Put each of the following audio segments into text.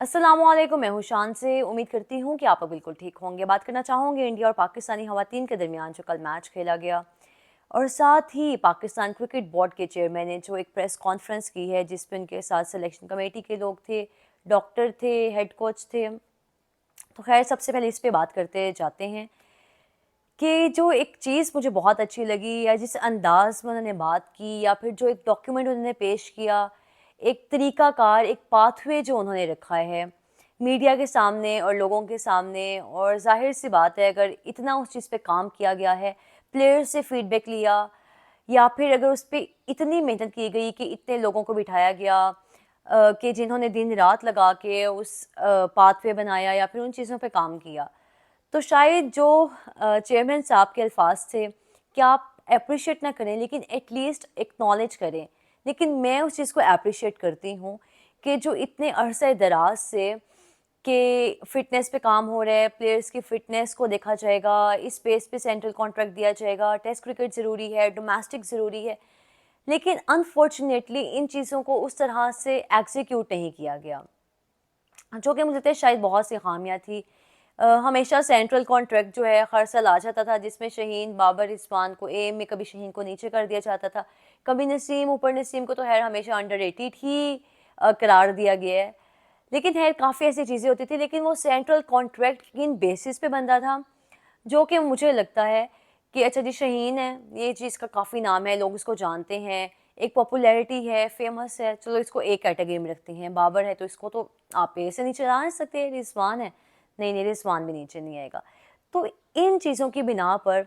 अस्सलामुअलैकुम, मैं हूँ शान से। उम्मीद करती हूँ कि आप बिल्कुल ठीक होंगे। बात करना चाहूँगी इंडिया और पाकिस्तानी ख़वातीन के दरमियान जो कल मैच खेला गया, और साथ ही पाकिस्तान क्रिकेट बोर्ड के चेयरमैन ने जो एक प्रेस कॉन्फ्रेंस की है जिसमें उनके साथ सिलेक्शन कमेटी के लोग थे, डॉक्टर थे, हेड कोच थे। तो खैर, सबसे पहले इस पे बात करते जाते हैं कि जो एक चीज़ मुझे बहुत अच्छी लगी, या जिस अंदाज में उन्होंने बात की, या फिर जो एक डॉक्यूमेंट उन्होंने पेश किया, एक तरीक़ाकार, एक पाथवे जो उन्होंने रखा है मीडिया के सामने और लोगों के सामने। और ज़ाहिर सी बात है, अगर इतना उस चीज़ पे काम किया गया है, प्लेयर्स से फीडबैक लिया, या फिर अगर उस पर इतनी मेहनत की गई कि इतने लोगों को बिठाया गया कि जिन्होंने दिन रात लगा के उस पाथवे बनाया या फिर उन चीज़ों पे काम किया, तो शायद जो चेयरमैन साहब के अल्फाज थे कि आप अप्रिशिएट ना करें लेकिन एटलीस्ट एक्नॉलेज करें। लेकिन मैं उस चीज़ को अप्रिशिएट करती हूँ कि जो इतने अरसे दराज से कि फ़िटनेस पे काम हो रहा है, प्लेयर्स की फ़िटनेस को देखा जाएगा, इस बेस पे सेंट्रल कॉन्ट्रैक्ट दिया जाएगा, टेस्ट क्रिकेट ज़रूरी है, डोमेस्टिक ज़रूरी है, लेकिन अनफॉर्चुनेटली इन चीज़ों को उस तरह से एग्जीक्यूट नहीं किया गया, जो कि मुझे लगता है शायद बहुत सी खामियां थी। हमेशा सेंट्रल कॉन्ट्रैक्ट जो है हर साल आ जाता था, जिसमें शहीन, बाबर, रिजवान को ए में, कभी शहीन को नीचे कर दिया जाता था, कभी नसीम ऊपर। नसीम को तो खैर हमेशा अंडररेटेड ही करार दिया गया है। लेकिन खैर काफ़ी ऐसी चीज़ें होती थी, लेकिन वो सेंट्रल कॉन्ट्रैक्ट किन बेसिस पे बनता था, जो कि मुझे लगता है कि अच्छा जी, शहीन है, ये चीज़ का काफ़ी नाम है, लोग इसको जानते हैं, एक पॉपुलैरिटी है, फेमस है, चलो इसको एक कैटेगरी में रखते हैं। बाबर है तो इसको तो आप पे से नीचे ला नहीं सकते। रिजवान है, नहीं नहीं, रिजवान भी नीचे नहीं आएगा। तो इन चीज़ों की बिना पर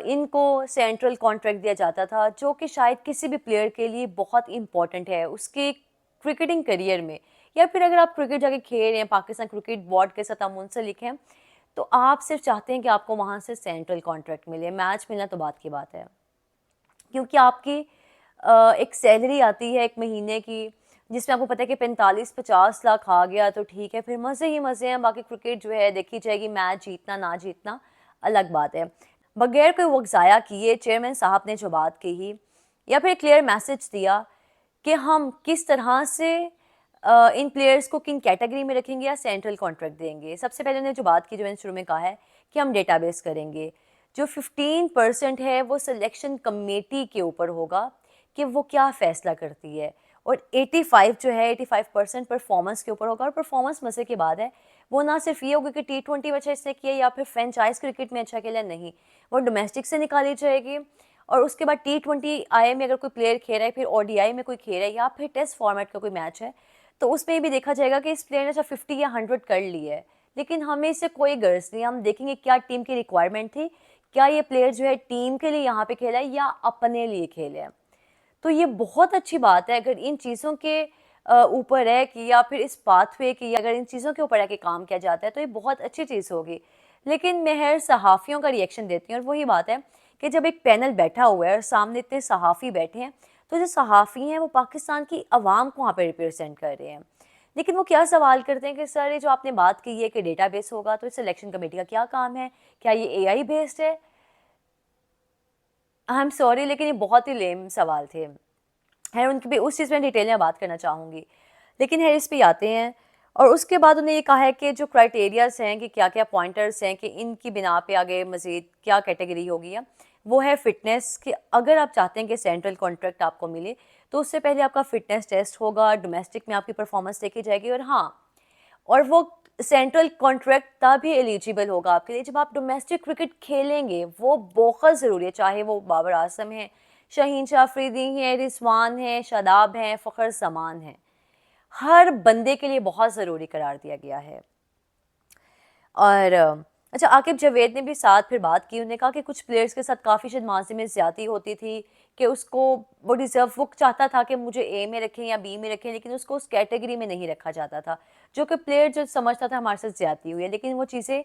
इनको सेंट्रल कॉन्ट्रैक्ट दिया जाता था, जो कि शायद किसी भी प्लेयर के लिए बहुत इंपॉर्टेंट है उसके क्रिकेटिंग करियर में। या फिर अगर आप क्रिकेट जाके खेल रहे हैं, पाकिस्तान क्रिकेट बोर्ड के साथ आप मुंसलिक हैं, तो आप सिर्फ चाहते हैं कि आपको वहाँ से सेंट्रल कॉन्ट्रैक्ट मिले। मैच मिलना तो बात की बात है, क्योंकि आपकी एक सैलरी आती है एक महीने की, जिसमें आपको पता है कि 45-50 लाख आ गया तो ठीक है, फिर मज़े ही मज़े हैं। बाकी क्रिकेट जो है देखी जाएगी, मैच जीतना ना जीतना अलग बात है। बगैर कोई वक्त ज़ाया किए चेयरमैन साहब ने जो बात कही, या फिर क्लियर मैसेज दिया कि हम किस तरह से इन प्लेयर्स को किन कैटेगरी में रखेंगे या सेंट्रल कॉन्ट्रैक्ट देंगे। सबसे पहले उन्होंने जो बात की, जो मैंने शुरू में कहा है कि हम डेटाबेस करेंगे। जो 15% है वो सिलेक्शन कमेटी के ऊपर होगा कि वो क्या फ़ैसला करती है, और 85 जो है 85% परफॉर्मेंस के ऊपर होगा। और परफॉर्मेंस मज़े की बात है, वो ना सिर्फ ये होगी कि T20 में अच्छा इसने किया या फिर फ्रेंचाइज क्रिकेट में अच्छा खेला, नहीं, वो डोमेस्टिक से निकाली जाएगी। और उसके बाद T20I में अगर कोई प्लेयर खेल रहा है, फिर ODI में कोई खेल रहा है, या फिर टेस्ट फॉर्मेट का कोई मैच है, तो उसमें भी देखा जाएगा कि इस प्लेयर ने अच्छा 50 या 100 कर ली है। लेकिन हमें इससे कोई गर्ज नहीं, हम देखेंगे क्या टीम की रिक्वायरमेंट थी, क्या ये प्लेयर जो है टीम के लिए यहाँ पे खेला है या अपने लिए खेले हैं। तो ये बहुत अच्छी बात है अगर इन चीज़ों के ऊपर है कि, या फिर इस पाथवे की, अगर इन चीज़ों के ऊपर है कि काम किया जाता है, तो ये बहुत अच्छी चीज़ होगी। लेकिन मैं हर सहाफ़ियों का रिएक्शन देती हूँ, और वही बात है कि जब एक पैनल बैठा हुआ है और सामने इतने सहाफ़ी बैठे हैं, तो जो सहाफ़ी हैं वो पाकिस्तान की आवाम को वहाँ पर रिप्रेजेंट कर रहे हैं। लेकिन वो क्या सवाल करते हैं कि सर, ये जो आपने बात की है कि डेटाबेस होगा, तो इस सिलेक्शन कमेटी का क्या काम है, क्या ये AI बेस्ड है? आई एम सॉरी, लेकिन ये बहुत ही लेम सवाल थे। खैर, उनकी भी उस चीज़ में डिटेल में बात करना चाहूँगी, लेकिन खैर इस पे आते हैं। और उसके बाद उन्हें ये कहा है कि जो क्राइटेरियाज हैं, कि क्या क्या पॉइंटर्स हैं कि इनकी बिना पे आगे मज़ीद क्या कैटेगरी होगी, है वो है फ़िटनेस। कि अगर आप चाहते हैं कि सेंट्रल कॉन्ट्रैक्ट आपको मिले, तो उससे पहले आपका फ़िटनेस टेस्ट होगा, डोमेस्टिक में आपकी परफॉर्मेंस देखी जाएगी। और हाँ, और वो सेंट्रल कॉन्ट्रैक्ट तभी एलिजिबल होगा आपके लिए जब आप डोमेस्टिक क्रिकेट खेलेंगे। वो बहुत ज़रूरी है, चाहे वो बाबर आजम है, शहीन शाह अफरीदी हैं, रिजवान हैं, शादाब हैं, फ़खर जमान हैं, हर बंदे के लिए बहुत ज़रूरी करार दिया गया है। और अच्छा, आकिब जावेद ने भी साथ फिर बात की, उन्होंने कहा कि कुछ प्लेयर्स के साथ काफ़ी शायद माजी में ज़्यादती होती थी, कि उसको वो डिज़र्व, वो चाहता था कि मुझे A में रखें या B में रखें, लेकिन उसको उस कैटेगरी में नहीं रखा जाता था, जो कि प्लेयर जो समझता था हमारे साथ ज़्यादती हुई है। लेकिन वो चीज़ें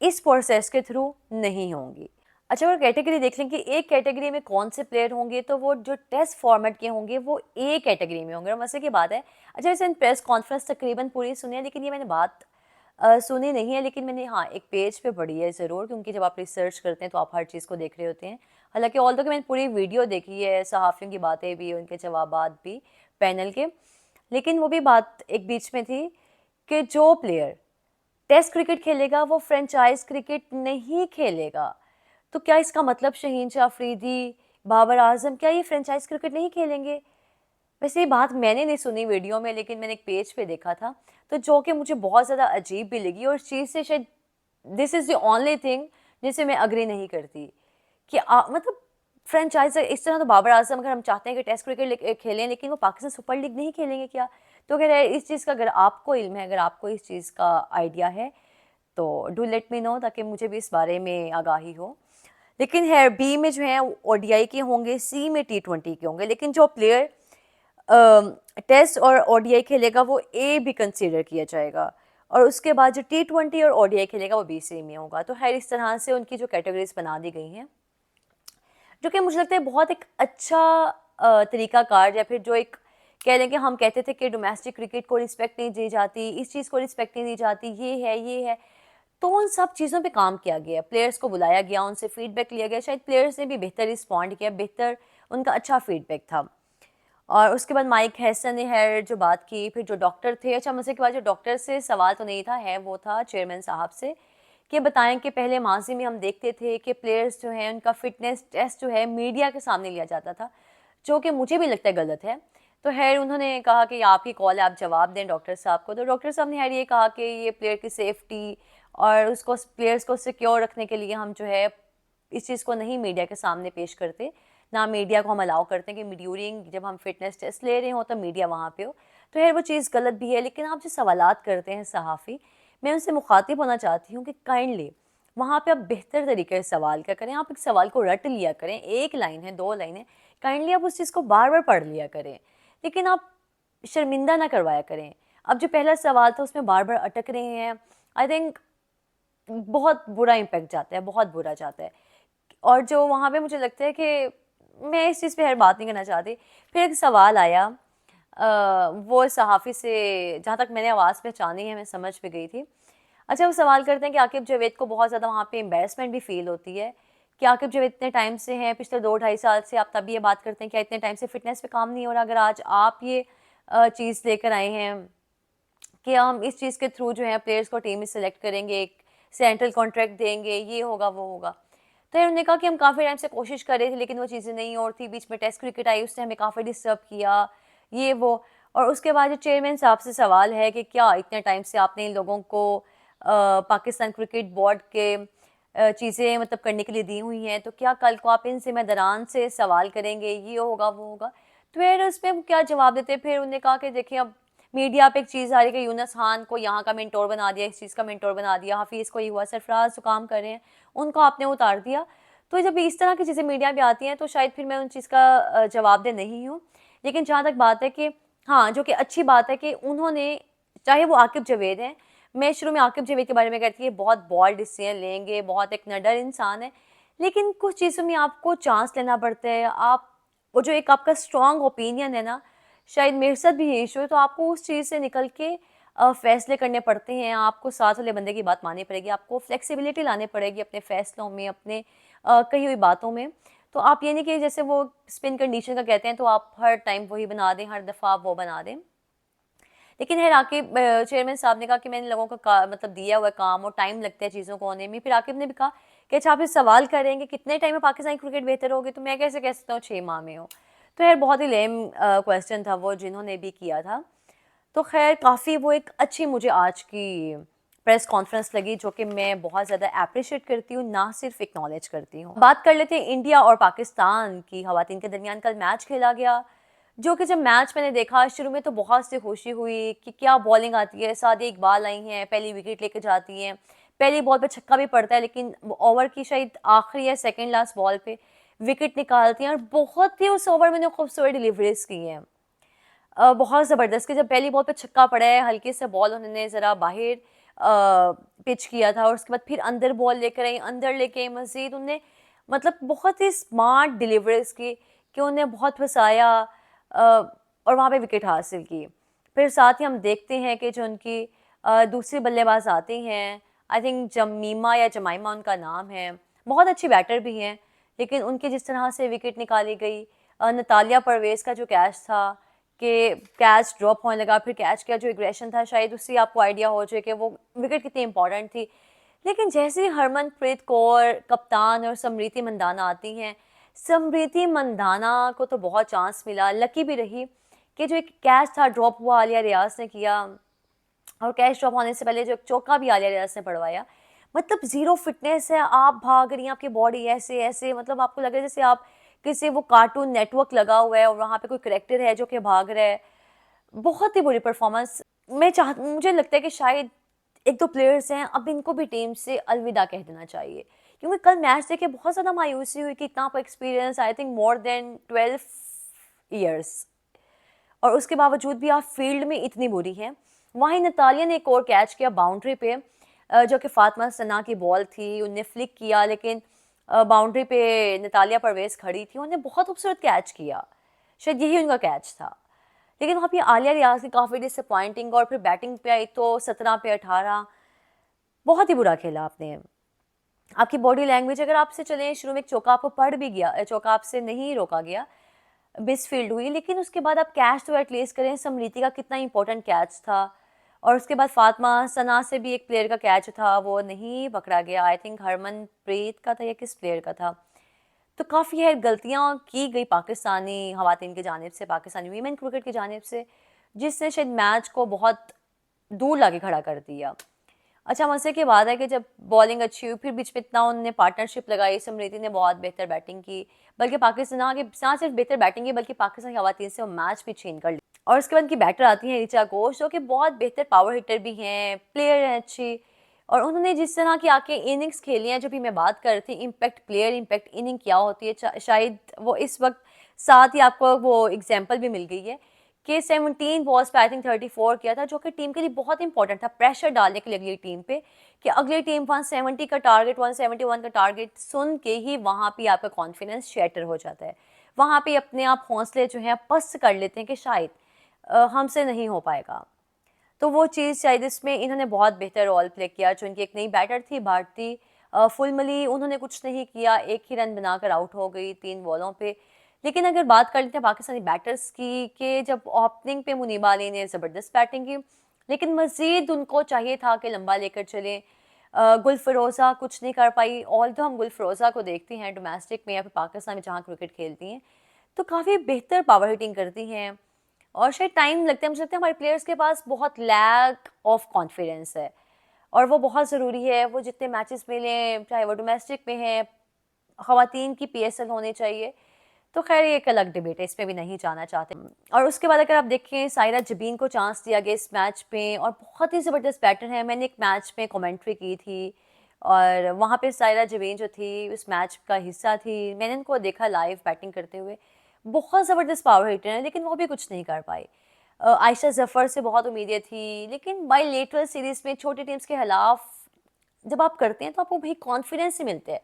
इस प्रोसेस के थ्रू नहीं होंगी। अच्छा, अगर कैटेगरी देख लें कि एक कैटेगरी में कौन से प्लेयर होंगे, तो वो जो टेस्ट फॉर्मेट के होंगे वो A कैटेगरी में होंगे। और मसले की बात है, अच्छा वैसे प्रेस कॉन्फ्रेंस तकरीबन पूरी सुनी है, लेकिन ये मैंने बात सुनी नहीं है, लेकिन मैंने हाँ एक पेज पे पढ़ी है ज़रूर, क्योंकि जब आप रिसर्च करते हैं तो आप हर चीज़ को देख रहे होते हैं। हालांकि ऑल दो कि मैंने पूरी वीडियो देखी है, सहाफ़ियों की बातें भी, उनके जवाबात भी पैनल के, लेकिन वो भी बात एक बीच में थी कि जो प्लेयर टेस्ट क्रिकेट खेलेगा वो फ्रेंचाइज क्रिकेट नहीं खेलेगा। तो क्या इसका मतलब शहीन शाह अफरीदी, बाबर आजम, क्या ये फ्रेंचाइज क्रिकेट नहीं खेलेंगे? वैसे ये बात मैंने नहीं सुनी वीडियो में, लेकिन मैंने एक पेज पे देखा था, तो जो कि मुझे बहुत ज़्यादा अजीब भी लगी, और इस चीज़ से शायद this is the only thing जिसे मैं अग्री नहीं करती कि मतलब फ्रेंचाइज इस तरह। तो बाबर आजम अगर हम चाहते हैं कि टेस्ट क्रिकेट खेलें, लेकिन वो पाकिस्तान सुपर लीग नहीं खेलेंगे क्या? तो अगर इस चीज़ का अगर आपको इल्म है, अगर आपको इस चीज़ का आइडिया है, तो डू लेट मी नो, ताकि मुझे भी इस बारे में आगाही हो। लेकिन है बी में जो है ओडीआई के होंगे, सी में टी20 के होंगे, लेकिन जो प्लेयर टेस्ट और ओडीआई खेलेगा वो ए भी कंसीडर किया जाएगा, और उसके बाद जो टी20 और ओडीआई खेलेगा वो बी सी में होगा। तो खैर इस तरह से उनकी जो कैटेगरीज बना दी गई हैं, जो कि मुझे लगता है बहुत एक अच्छा तरीकाकार, या फिर जो एक कह लें कि हम कहते थे कि डोमेस्टिक क्रिकेट को रिस्पेक्ट नहीं दी जाती, इस चीज़ को रिस्पेक्ट नहीं दी जाती, ये है। तो उन सब चीज़ों पे काम किया गया, प्लेयर्स को बुलाया गया, उनसे फीडबैक लिया गया, शायद प्लेयर्स ने भी बेहतर रिस्पॉन्ड किया, बेहतर उनका अच्छा फीडबैक था। और उसके बाद माइक हैसन ने जो बात की, फिर जो डॉक्टर थे, अच्छा मजे के बाद जो डॉक्टर से सवाल तो नहीं था, है वो था चेयरमैन साहब से, कि बताएं कि पहले माजी में हम देखते थे कि प्लेयर्स जो हैं उनका फिटनेस टेस्ट जो है मीडिया के सामने लिया जाता था, जो कि मुझे भी लगता है गलत है। तो खैर उन्होंने कहा कि आपकी कॉल है, आप जवाब दें डॉक्टर साहब को। तो डॉक्टर साहब ने ये कहा कि ये प्लेयर की सेफ्टी और उसको प्लेयर्स को सिक्योर रखने के लिए हम जो है इस चीज़ को नहीं मीडिया के सामने पेश करते, ना मीडिया को हम अलाउ करते हैं कि ड्यूरिंग जब हम फिटनेस टेस्ट ले रहे हो तो मीडिया वहाँ पे हो। तो खैर वो चीज़ गलत भी है, लेकिन आप जो सवालात करते हैं सहाफ़ी, मैं उनसे मुखातिब होना चाहती हूँ कि काइंडली वहाँ पे आप बेहतर तरीके से सवाल क्या करें, आप एक सवाल को रट लिया करें, एक लाइन है, दो लाइन है, काइंडली आप उस चीज़ को बार बार पढ़ लिया करें, लेकिन आप शर्मिंदा ना करवाया करें। अब जो पहला सवाल था उसमें बार बार अटक रहे हैं, आई थिंक बहुत बुरा इम्पैक्ट जाता है, बहुत बुरा जाता है। और जो वहाँ पे मुझे लगता है कि मैं इस चीज़ पे हर बात नहीं करना चाहती। फिर एक सवाल आया वो सहाफ़ी से, जहाँ तक मैंने आवाज़ पहचानी है, मैं समझ पे गई थी। अच्छा वो सवाल करते हैं कि आकिब जावेद को बहुत ज़्यादा वहाँ पे एम्बैरसमेंट भी फ़ील होती है कि आकिब जावेद इतने टाइम से हैं, पिछले 2-2.5 साल से, आप तभी ये बात करते हैं कि इतने टाइम से फ़िटनेस पे काम नहीं हो रहा। अगर आज आप ये चीज़ लेकर आए हैं कि हम इस चीज़ के थ्रू जो है प्लेयर्स को टीम में सेलेक्ट करेंगे, एक सेंट्रल कॉन्ट्रैक्ट देंगे, ये होगा वो होगा। तो उन्होंने कहा कि हम काफ़ी टाइम से कोशिश कर रहे थे, लेकिन वो चीज़ें नहीं हो रही थी। बीच में टेस्ट क्रिकेट आई, उसने हमें काफ़ी डिस्टर्ब किया, ये वो। और उसके बाद जो चेयरमैन साहब से सवाल है कि क्या इतने टाइम से आपने इन लोगों को पाकिस्तान क्रिकेट बोर्ड के चीज़ें मतलब करने के लिए दी हुई हैं, तो क्या कल को आप इन जिम्मेदारान से सवाल करेंगे, ये होगा वो होगा। तो फिर उसमें क्या जवाब देते, फिर उन्होंने कहा कि देखिए अब मीडिया पे एक चीज़ आ रही है कि यूनुस खान को यहाँ का मेंटोर बना दिया, इस चीज़ का मेंटोर बना दिया, हाफिज़ को ये हुआ, सरफराज जो काम कर रहे हैं उनको आपने उतार दिया। तो जब इस तरह की चीज़ें मीडिया में आती हैं तो शायद फिर मैं उन चीज़ का जवाबदेह नहीं हूँ। लेकिन जहाँ तक बात है कि हाँ, जो कि अच्छी बात है कि उन्होंने, चाहे वो आकिब जावेद हैं, मैं शुरू में आकिब जावेद के बारे में कहती है बहुत बॉल्ड डिसीजन लेंगे, बहुत एक निडर इंसान है, लेकिन कुछ चीज़ों में आपको चांस लेना पड़ता है। आप वो जो एक आपका स्ट्रॉन्ग ओपिनियन है ना, शायद मेरे साथ भी ये इशू है, तो आपको उस चीज़ से निकल के फैसले करने पड़ते हैं। आपको साथ वाले बंदे की बात माननी पड़ेगी, आपको फ्लेक्सिबिलिटी लानी पड़ेगी अपने फैसलों में, अपने कही हुई बातों में। तो आप ये नहीं कि जैसे वो स्पिन कंडीशन का कहते हैं तो आप हर टाइम वही बना दें, हर दफ़ा आप वो बना दें। लेकिन है आकिब चेयरमैन साहब ने कहा कि मैंने लोगों का मतलब दिया हुआ काम और टाइम लगता है चीज़ों को होने में। फिर आकिब ने भी कहा कि अच्छा आप इस सवाल करेंगे कितने टाइम में पाकिस्तानी क्रिकेट बेहतर होगी, तो मैं कैसे कह सकता हूँ 6 माह में हो। तो यार बहुत ही लेम क्वेश्चन था वो जिन्होंने भी किया था। तो खैर काफ़ी वो एक अच्छी मुझे आज की प्रेस कॉन्फ्रेंस लगी, जो कि मैं बहुत ज़्यादा अप्रिशिएट करती हूँ, ना सिर्फ एक्नॉलेज करती हूँ। बात कर लेते हैं इंडिया और पाकिस्तान की। खवातीन के दरमियान कल मैच खेला गया, जो कि जब मैच मैंने देखा शुरू में तो बहुत सी खुशी हुई कि क्या बॉलिंग आती है। सादिया इकबाल आई हैं, पहली विकेट लेके जाती हैं, पहली बॉल पे छक्का भी पड़ता है, लेकिन ओवर की शायद आखिरी या सेकेंड लास्ट बॉल पे विकेट निकालती हैं, और बहुत ही उस ओवर में उन्होंने खूबसूरत डिलीवरीज की हैं, बहुत ज़बरदस्त। कि जब पहली बॉल पे छक्का पड़ा है, हल्के से बॉल उन्होंने ज़रा बाहर पिच किया था, और उसके बाद फिर अंदर बॉल लेकर आई, अंदर लेके आई मज़ीद उन्हें, मतलब बहुत ही स्मार्ट डिलीवरीज की कि उन्हें बहुत फंसाया और वहाँ पे विकेट हासिल की। फिर साथ ही हम देखते हैं कि जो उनकी दूसरी बल्लेबाज आती हैं, आई थिंक जमीमा या जमाइमा उनका नाम है, बहुत अच्छी बैटर भी हैं, लेकिन उनकी जिस तरह से विकेट निकाली गई, नतालिया परवेज़ का जो कैच था कि कैच ड्रॉप होने लगा, फिर कैच का जो एग्रेशन था शायद उससे आपको आइडिया हो जाए कि वो विकेट कितनी इंपॉर्टेंट थी। लेकिन जैसे ही हरमनप्रीत कौर कप्तान और समृति मंदाना आती हैं, समृति मंदाना को तो बहुत चांस मिला, लकी भी रही कि जो एक कैच था ड्रॉप हुआ आलिया रियाज ने किया, और कैच ड्रॉप होने से पहले जो चौका भी आलिया रियाज ने पढ़वाया। मतलब जीरो फिटनेस है, आप भाग रही हैं, आपकी बॉडी ऐसे ऐसे, मतलब आपको लग रहा है जैसे आप किसी वो कार्टून नेटवर्क लगा हुआ है और वहाँ पे कोई करेक्टर है जो कि भाग रहा है। बहुत ही बुरी परफॉर्मेंस। मुझे लगता है कि शायद एक दो प्लेयर्स हैं, अब इनको भी टीम से अलविदा कह देना चाहिए, क्योंकि कल मैच देखे बहुत ज़्यादा मायूसी हुई कि इतना experience, I think more than 12 years, और उसके बावजूद भी आप फील्ड में इतनी बुरी हैं। वहीं नतालिया ने एक और कैच किया बाउंड्री पे, जो कि फातिमा सना की बॉल थी, उनने फ्लिक किया, लेकिन बाउंड्री पे नतालिया परवेज खड़ी थी, उन्होंने बहुत खूबसूरत कैच किया, शायद यही उनका कैच था। लेकिन वहाँ पे आलिया रियाज की काफ़ी डिसअपॉइंटिंग, और फिर बैटिंग पे आई तो 17 पे 18, बहुत ही बुरा खेला आपने। आपकी बॉडी लैंग्वेज, अगर आपसे चले शुरू में एक चौका आपको पड़ भी गया, चौका आपसे नहीं रोका गया, मिस फील्ड हुई, लेकिन उसके बाद आप कैच तो एटलीस्ट करें। समृति का कितना इंपॉर्टेंट कैच था, और उसके बाद फातिमा सना से भी एक प्लेयर का कैच था, वो नहीं पकड़ा गया, आई थिंक हरमनप्रीत का था या किस प्लेयर का था। तो काफ़ी है गलतियाँ की गई पाकिस्तानी खवातीन की जानिब से, पाकिस्तानी वीमेन क्रिकेट की जानिब से, जिसने शायद मैच को बहुत दूर लाके खड़ा कर दिया। अच्छा, मजे की बात है कि जब बॉलिंग अच्छी हुई, फिर बीच में इतना उन्होंने पार्टनरशिप लगाई, समृति ने बहुत बेहतर बैटिंग की, बल्कि पाकिस्तान के ना सिर्फ बेहतर बैटिंग की बल्कि पाकिस्तान की खवातीन से वो मैच भी छीन कर लिया। और उसके बाद की बैटर आती हैं ऋचा घोष, जो कि बहुत बेहतर पावर हिटर भी हैं, प्लेयर हैं अच्छी, और उन्होंने जिस तरह की आके इनिंग्स खेली हैं, जो भी मैं बात कर रही थी, इम्पैक्ट प्लेयर इम्पैक्ट इनिंग क्या होती है, शायद वो इस वक्त साथ ही आपको वो एग्जाम्पल भी मिल गई है कि 17 बॉल्स पे आई थिंक 34 किया था, जो कि टीम के लिए बहुत इंपॉर्टेंट था, प्रेशर डालने के लिए अगली टीम पे, कि अगली टीम 170 का टारगेट, 171 का टारगेट सुन के ही वहाँ पे आपका कॉन्फिडेंस शैटर हो जाता है, वहाँ पे अपने आप हौसले जो हैं पस्त कर लेते हैं कि शायद हमसे नहीं हो पाएगा। तो वो चीज़ शायद इसमें इन्होंने बहुत बेहतर रोल प्ले किया। जो इनकी एक नई बैटर थी भारती फुलमली, उन्होंने कुछ नहीं किया, एक ही रन बनाकर आउट हो गई 3 बॉलों पे। लेकिन अगर बात कर लेते हैं पाकिस्तानी बैटर्स की, कि जब ओपनिंग पे मुनीबा अली ने ज़बरदस्त बैटिंग की, लेकिन मज़ीद उनको चाहिए था कि लंबा लेकर चलें। गुलफरोज़ा कुछ नहीं कर पाई, ऑल तो हम गुलफरोज़ा को देखते हैं डोमेस्टिक में या फिर पाकिस्तान में जहाँ क्रिकेट खेलती हैं, तो काफ़ी बेहतर पावर हिटिंग करती हैं, और शायद टाइम लगता है, मुझे लगता है हमारे प्लेयर्स के पास बहुत लैक ऑफ कॉन्फिडेंस है, और वो बहुत ज़रूरी है। वो जितने मैचेस मिलें, चाहे वो डोमेस्टिक में हैं, ख़वातीन की पीएसएल होनी चाहिए, तो खैर ये एक अलग डिबेट है, इसमें भी नहीं जाना चाहते। और उसके बाद अगर आप देखें, सायरा जबीन को चांस दिया गया इस मैच पे, और बहुत ही ज़बरदस्त बैटर है। मैंने एक मैच में कमेंट्री की थी, और वहाँ पे सायरा जबीन जो थी उस मैच का हिस्सा थी, मैंने उनको देखा लाइव बैटिंग करते हुए, बहुत ज़बरदस्त पावर हिटर है, लेकिन वो भी कुछ नहीं कर पाई। आयशा जफ़र से बहुत उम्मीदें थी, लेकिन बायलैटरल सीरीज़ में छोटी टीम्स के खिलाफ जब आप करते हैं तो आपको भाई कॉन्फिडेंस ही मिलते हैं,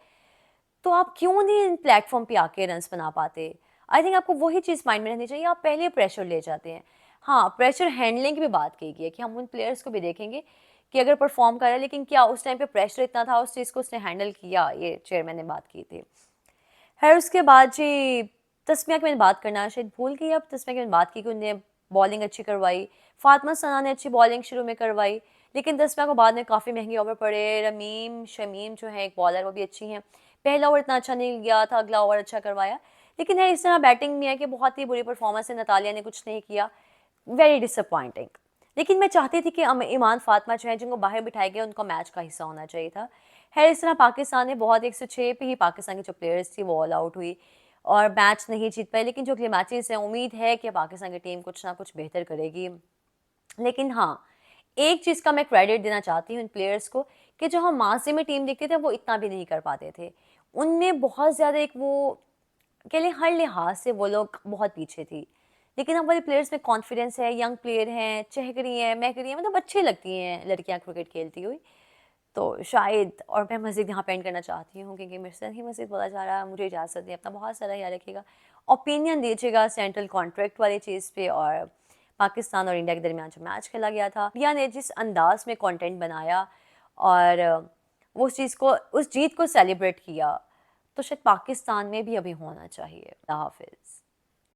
तो आप क्यों नहीं इन प्लेटफॉर्म पे आके रन्स बना पाते? आई थिंक आपको वही चीज़ माइंड में रहनी चाहिए, आप पहले प्रेशर ले जाते हैं। हाँ, प्रेशर हैंडलिंग की भी बात की गई है कि हम उन प्लेयर्स को भी देखेंगे कि अगर परफॉर्म कर रहे हैं, लेकिन क्या उस टाइम पे प्रेशर इतना था, उस चीज़ को उसने हैंडल किया, ये चेयरमैन ने बात की थी। खैर उसके बाद जी तस्मिया की मैंने बात करना शायद भूल गई, अब तस्मिया की मैंने बात की कि उन्हें बॉलिंग अच्छी करवाई, फातिमा सना ने अच्छी बॉलिंग शुरू में करवाई, लेकिन तस्मिया को बाद में काफ़ी महंगे ओवर पड़े। रमीम शमीम जो है एक बॉलर, वो भी अच्छी हैं, पहला ओवर इतना अच्छा नहीं गया था, अगला ओवर अच्छा करवाया, लेकिन है इस तरह बैटिंग में है कि बहुत ही बुरी परफॉर्मेंस है, नतालिया ने कुछ नहीं किया, वेरी डिसअपॉइंटिंग। लेकिन मैं चाहती थी कि ईमान फातिमा जो है जिनको बाहर बिठाए गए, उनको मैच का हिस्सा होना चाहिए था। है इस तरह पाकिस्तान ने बहुत 106 पे ही पाकिस्तान की जो प्लेयर्स थी वो ऑल आउट हुई और मैच नहीं जीत पाए, लेकिन जो अगले मैचेस हैं उम्मीद है कि पाकिस्तान की टीम कुछ ना कुछ बेहतर करेगी। लेकिन हाँ, एक चीज़ का मैं क्रेडिट देना चाहती हूँ इन प्लेयर्स को, कि जो हम माजी में टीम देखते थे वो इतना भी नहीं कर पाते थे, उनमें बहुत ज़्यादा एक वो कह लें हर लिहाज से वो लोग बहुत पीछे थी, लेकिन अब वाले प्लेयर्स में कॉन्फिडेंस है, यंग प्लेयर हैं, चहकरी हैं, महकरी हैं, मतलब अच्छी लगती हैं लड़कियां क्रिकेट खेलती हुई। तो शायद, और मैं मज़ीद यहाँ पे एंड करना चाहती हूँ क्योंकि मेरे से ही मज़ीद बोला जा रहा है, मुझे इजाज़त दें, अपना बहुत सारा ख्याल रखिएगा, ओपिनियन दीजिएगा सेंट्रल कॉन्ट्रैक्ट वाली चीज़ पे, और पाकिस्तान और इंडिया के दरमियान जो मैच खेला गया था, इंडिया ने जिस अंदाज में कंटेंट बनाया और वो उस चीज़ को, उस जीत को सेलिब्रेट किया, तो शायद पाकिस्तान में भी अभी होना चाहिए। अल्लाह हाफिज़।